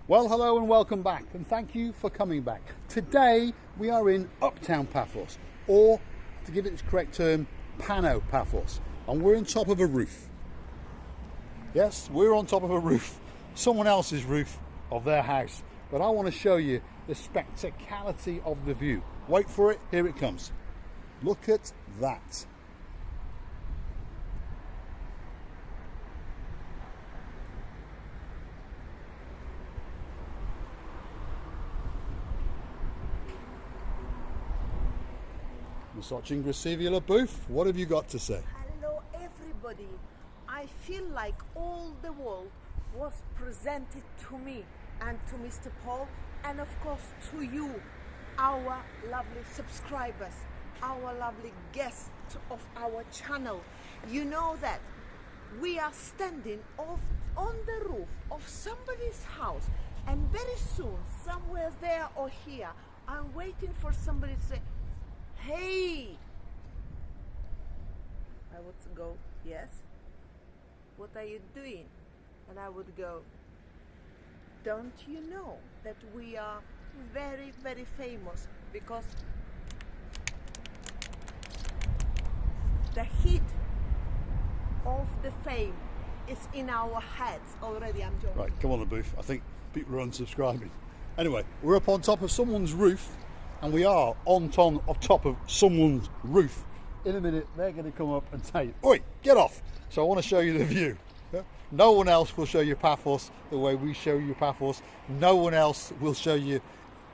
Well, hello and welcome back, and thank you for coming back. Today we are in uptown Paphos, or to give it its correct term, Pano Paphos, and we're on top of a roof. Yes, we're on top of a roof, someone else's roof of their house, but I want to show you the spectacality of the view. Wait for it, here it comes. Look at that. Watching Gracevia Booth, what have you got to say? Hello everybody. I feel like all the world was presented to me and to Mr. Paul, and of course to you, our lovely subscribers, our lovely guests of our channel. You know that we are standing on the roof of somebody's house, and very soon, somewhere there or here, I'm waiting for somebody to say, hey, I would go, yes, what are you doing? And I would go, don't you know that we are very, very famous, because the heat of the fame is in our heads already. I'm joking. Right, come on the booth. I think people are unsubscribing. Anyway, we're up on top of someone's roof, and we are on top of someone's roof. In a minute, they're going to come up and say, oi, get off. So I want to show you the view. No one else will show you Paphos the way we show you Paphos. No one else will show you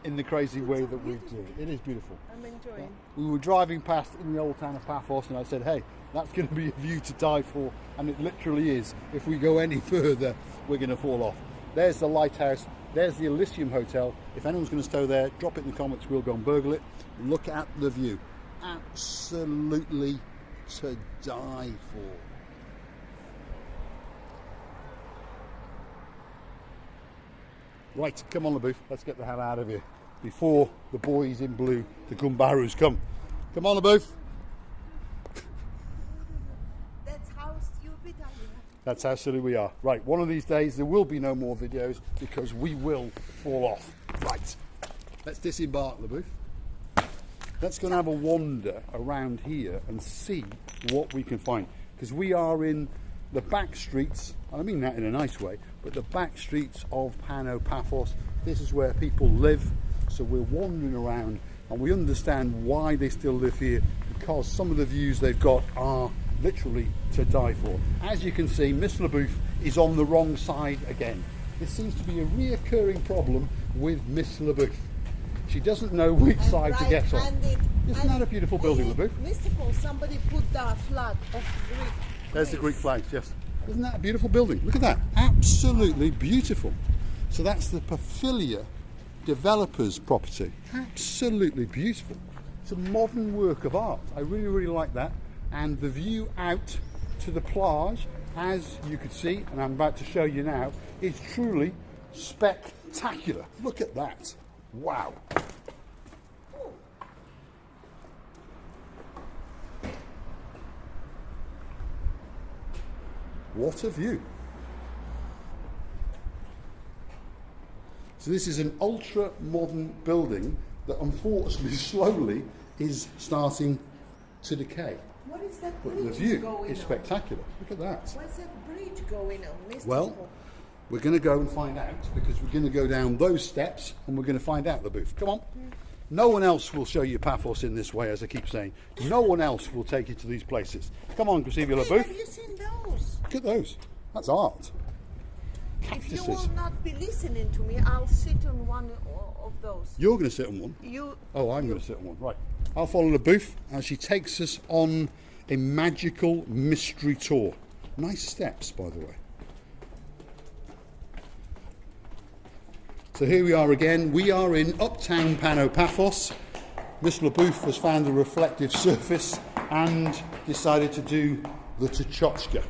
in the crazy way that we do. It is beautiful. I'm enjoying. We were driving past in the old town of Paphos, and I said, hey, that's going to be a view to die for. And it literally is. If we go any further, we're going to fall off. There's the lighthouse. There's the Elysium Hotel. If anyone's going to stay there, drop it in the comments. We'll go and burgle it. Look at the view. Absolutely to die for. Right, come on the booth. Let's get the hell out of here before the boys in blue, the Gumbarus, come. Come on the booth. That's how stupid I am. That's how silly we are. Right, one of these days there will be no more videos because we will fall off. Right, let's disembark the booth. Let's go and have a wander around here and see what we can find. Because we are in the back streets, and I mean that in a nice way, but the back streets of Pano Paphos. This is where people live, so we're wandering around and we understand why they still live here, because some of the views they've got are literally to die for. As you can see, Miss LaBouffe is on the wrong side again. This seems to be a reoccurring problem with Miss LaBouffe. She doesn't know which side to get on. Isn't that a beautiful building, LaBouffe? Mr. Paul, somebody put the flag of Greek. There's the Greek flags, yes. Isn't that a beautiful building? Look at that. Absolutely beautiful. So that's the Paphos developers' property. Absolutely beautiful. It's a modern work of art. I really, really like that. And the view out to the plage, as you could see, and I'm about to show you now, is truly spectacular. Look at that. Wow. What a view. So this is an ultra modern building that unfortunately slowly is starting to decay. What is that But bridge the view going is on? spectacular. Look at that. What's that bridge going on, Mr. Well, Paul? we're going to go and find out, because we're going to go down those steps and we're going to find out the booth. Come on. No one else will show you Paphos in this way, as I keep saying. No one else will take you to these places. Come on, Gracevia Hey, booth. have you seen those? Look at those. That's art. If you Cactuses. will not be listening to me, I'll sit on one of those. You're going to sit on one. I'm going to sit on one. Right. I'll follow the booth as she takes us on a magical mystery tour. Nice steps, by the way. So here we are again. We are in uptown Pano Paphos. Miss LaBouffe has found a reflective surface and decided to do the Tchotchke.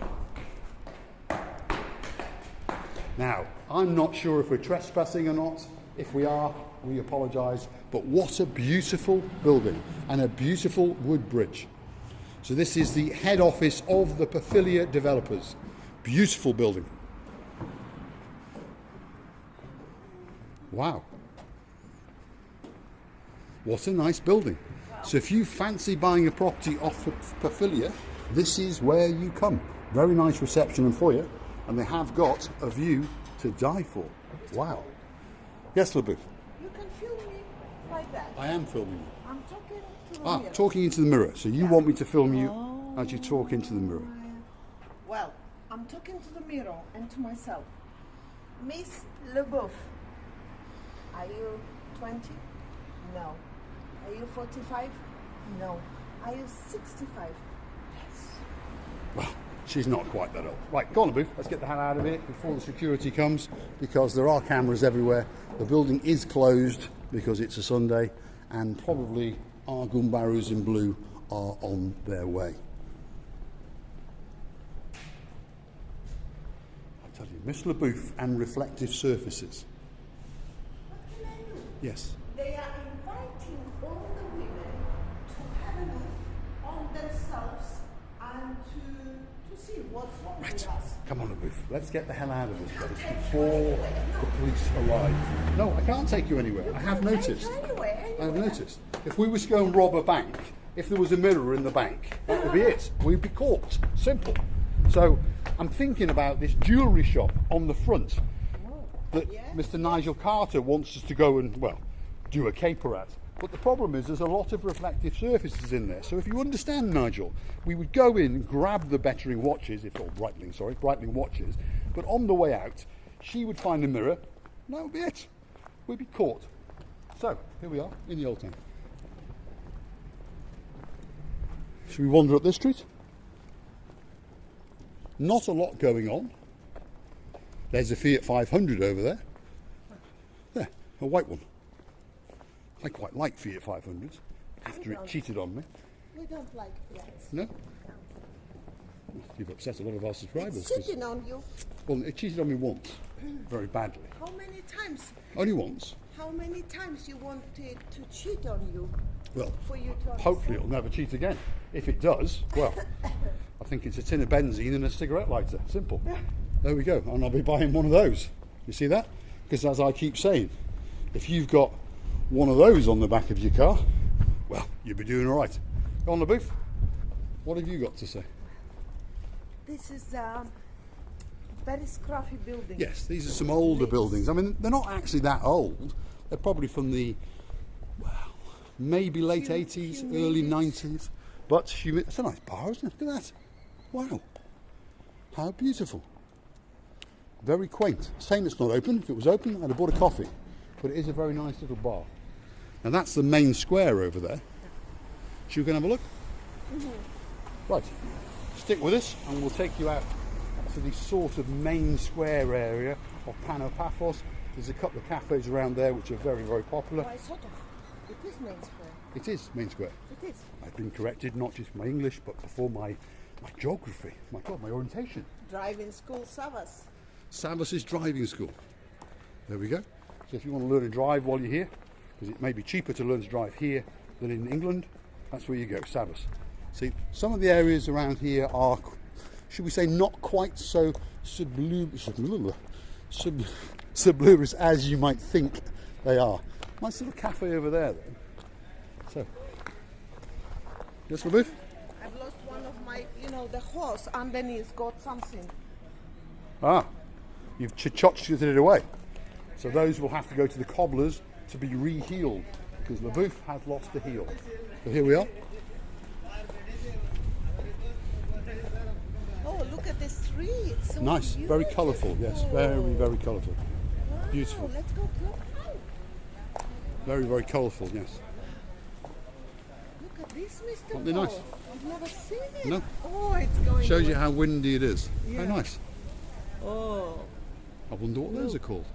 Now, I'm not sure if we're trespassing or not. If we are, we apologise. But what a beautiful building and a beautiful wood bridge. So this is the head office of the Paphos developers. Beautiful building. Wow. What a nice building. So if you fancy buying a property off Paphilia, this is where you come. Very nice reception and foyer, and they have got a view to die for. Wow. Yes, LaBouffe? You can film me like that. I am filming you. I'm talking to the mirror. Talking into the mirror. So you want me to film you as you talk into the mirror. Well, I'm talking to the mirror and to myself. Miss LaBouffe, are you 20? No. Are you 45? No. Are you 65? Yes. Well, she's not quite that old. Right, go on, LaBouffe. Let's get the hell out of here before the security comes, because there are cameras everywhere. The building is closed because it's a Sunday, and probably our Gumbarus in blue are on their way. I tell you, Miss LaBouffe and reflective surfaces. What can I do? Yes. They are inviting all the women to have a look on themselves and to see what's wrong with us. Come on, LaBouffe. Let's get the hell out of this place before the police arrive. No, I can't take you anywhere. I have noticed. I have noticed. If we were to go and rob a bank, if there was a mirror in the bank, that would be it. We'd be caught. Simple. So I'm thinking about this jewellery shop on the front that Mr. Nigel Carter wants us to go and, well, do a caper at. But the problem is there's a lot of reflective surfaces in there. So if you understand, Nigel, we would go in, grab the Breitling watches, Breitling watches, but on the way out, she would find a mirror, and that would be it. We'd be caught. So, here we are, in the Old Town. Should we wander up this street? Not a lot going on. There's a Fiat 500 over there. There, a white one. I quite like Fiat 500s after it cheated on me. We don't like Fiats. No? You've upset a lot of our subscribers. It's cheating on you. Well, it cheated on me once, very badly. How many times? Only once. How many times you want it to cheat on you? Well, for you to hopefully it'll never cheat again. If it does, well, I think it's a tin of benzene and a cigarette lighter. Simple. There we go. And I'll be buying one of those. You see that? Because as I keep saying, if you've got one of those on the back of your car, well, you'll be doing all right. Go on, LaBouffe. What have you got to say? This is a very scruffy building. Yes, these are some older buildings. I mean, they're not actually that old. They're probably from the, well, maybe late 80s, early 90s. But it's a nice bar, isn't it? Look at that. Wow. How beautiful. Very quaint. Shame it's not open. If it was open, I'd have bought a coffee. But it is a very nice little bar. Now that's the main square over there. Should we go and have a look? Mm-hmm. Right. Stick with us and we'll take you out to the sort of main square area of Pano Paphos. There's a couple of cafes around there which are very, very popular. Why, sort of. It is main square. It is main square. It is. I've been corrected, not just my English, but before my geography. My God, my orientation. Driving school, Savas. Savas's driving school. There we go. So if you want to learn to drive while you're here, because it may be cheaper to learn to drive here than in England, that's where you go, Savas. See, some of the areas around here are, should we say, not quite so sublurious as you might think they are. Nice little cafe over there, then. So, yes, LaBouffe? I've lost one of my, the horse underneath got something. Ah, you've chotched it away. So those will have to go to the cobblers to be re-healed, because LaBouffe has lost a heel. So here we are. Oh, look at this tree. It's so Nice, beautiful. very colourful, yes, very, very colourful. Wow, Beautiful. Let's go close. Very, very colourful, yes. Look at this, Mr. Aren't they Paul. nice? I've never seen it. No. Oh, it's going Shows away. you how windy it is. Yeah. How nice. Oh, I wonder what those are called.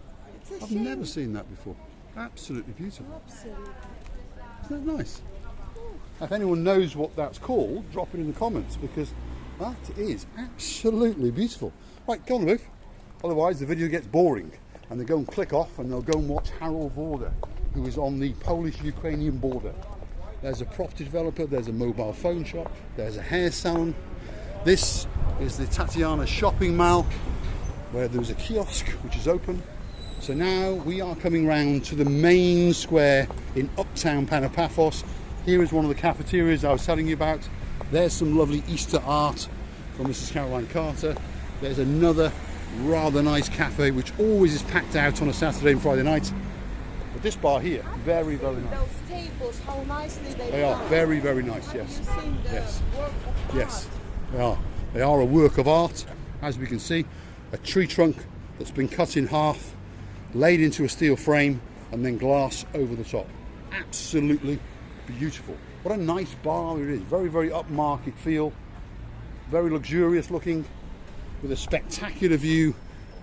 it's a I've shame. never seen that before. Absolutely beautiful. Absolutely. Isn't that nice? If anyone knows what that's called, drop it in the comments, because that is absolutely beautiful. Right, go on, LaBouffe. Otherwise the video gets boring and they go and click off and they'll go and watch Harold Vorder, who is on the Polish-Ukrainian border. There's a property developer, there's a mobile phone shop, there's a hair salon. This is the Tatiana shopping mall, where there's a kiosk which is open. So now we are coming round to the main square in uptown Pano Paphos. Here is one of the cafeterias I was telling you about. There's some lovely Easter art from Mrs. Caroline Carter. There's another rather nice cafe which always is packed out on a Saturday and Friday night. But this bar here, very, very nice. Those tables, how nicely They are very, very nice, yes. Have you seen the Yes. work of Yes, art? they are. They are a work of art, as we can see. A tree trunk that's been cut in half, laid into a steel frame, and then glass over the top. Absolutely beautiful. What a nice bar it is. Very, very upmarket feel. Very luxurious looking, with a spectacular view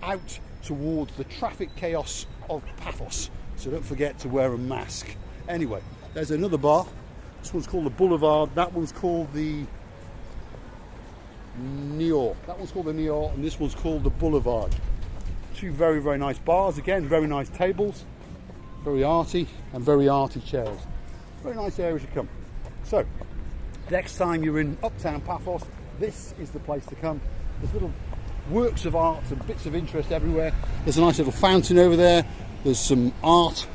out towards the traffic chaos of Paphos. So don't forget to wear a mask. Anyway, there's another bar. This one's called the Boulevard. That one's called the Nior. That one's called the Nior, and this one's called the Boulevard. Two very, very nice bars. Again, very nice tables. Very arty, and very arty chairs. Very nice area to come. So, next time you're in uptown Paphos, this is the place to come. There's little works of art and bits of interest everywhere. There's a nice little fountain over there. There's some art.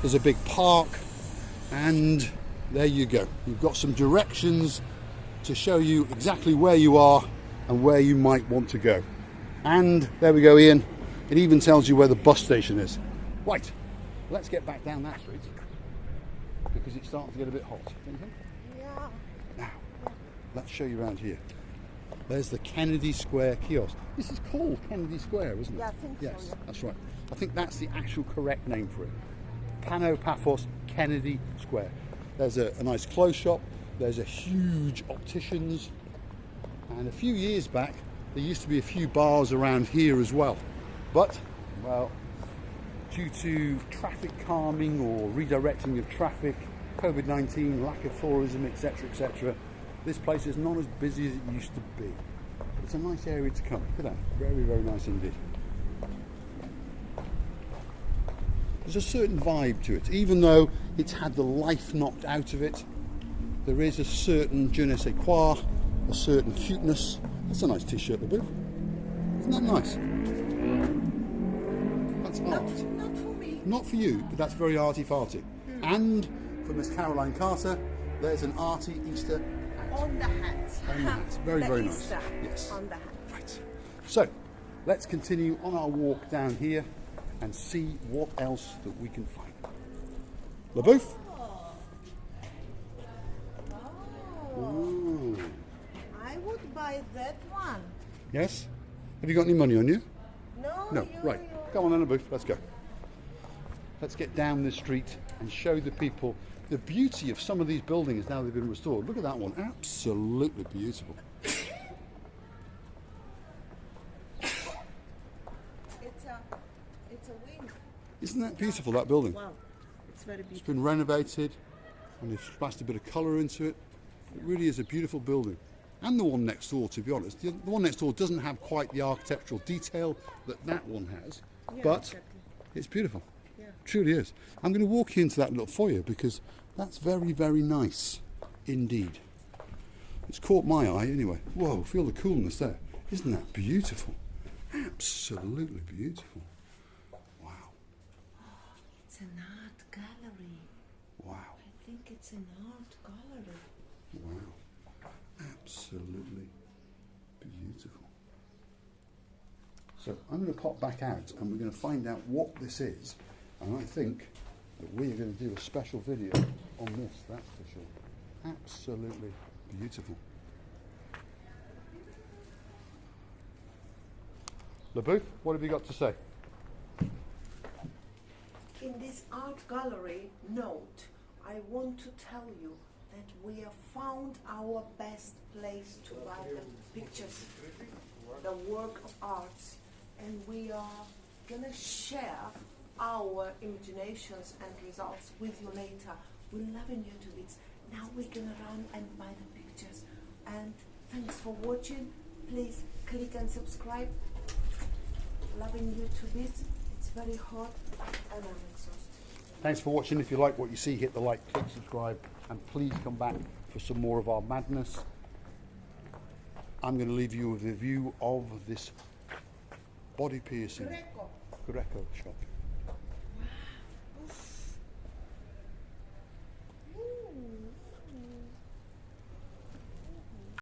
There's a big park. And there you go. You've got some directions to show you exactly where you are and where you might want to go. And there we go, Ian. It even tells you where the bus station is. Right, let's get back down that street because it's starting to get a bit hot. Don't you think? Yeah. Now, let's show you around here. There's the Kennedy Square kiosk. This is called Kennedy Square, isn't it? Yeah, I think so, yes, yeah. that's right. I think that's the actual correct name for it. Pano Paphos Kennedy Square. There's a nice clothes shop. There's a huge opticians. And a few years back, there used to be a few bars around here as well. But, well, due to traffic calming or redirecting of traffic, COVID-19, lack of tourism, etc., this place is not as busy as it used to be. It's a nice area to come. Look at that. Very, very nice indeed. There's a certain vibe to it. Even though it's had the life knocked out of it, there is a certain je ne sais quoi, a certain cuteness. That's a nice t-shirt, the booth. Isn't that nice? That's art. Not for me. Not for you, but that's very arty-farty. And for Miss Caroline Carter, there's an arty Easter hat. On the hat. On the hat. Very, The very nice. Easter Yes. On the hat. Right. So, let's continue on our walk down here and see what else that we can find. LaBouffe? Ooh. I would buy that one. Yes? Have you got any money on you? No. No. Right. Come on then, LaBouffe. Let's go. Let's get down this street and show the people the beauty of some of these buildings now they've been restored. Look at that one. Absolutely beautiful. It's a wing. Isn't that beautiful, that building? Wow. It's very It's beautiful. been renovated and they've splashed a bit of colour into it. It really is a beautiful building. And the one next door, to be honest. The one next door doesn't have quite the architectural detail that one has, Yeah, but exactly. it's beautiful. Yeah. It truly is. I'm going to walk into that little foyer because that's very, very nice indeed. It's caught my eye anyway. Whoa, feel the coolness there. Isn't that beautiful? Absolutely beautiful. Wow. It's an art gallery. Wow. I think it's an art gallery. Wow. Absolutely beautiful. So I'm going to pop back out and we're going to find out what this is. And I think that we're going to do a special video on this, that's for sure. Absolutely beautiful. LaBouffe, what have you got to say? In this art gallery note, I want to tell you that we have found our best place to buy the pictures, the work of art, and we are gonna share our imaginations and results with you later. We're loving you to bits. Now we're gonna run and buy the pictures. And thanks for watching. Please click and subscribe. Loving you to bits. It's very hot and I'm exhausted. Thanks for watching. If you like what you see, hit the like, click subscribe, and please come back for some more of our madness. I'm going to leave you with a view of this body piercing Greco shop.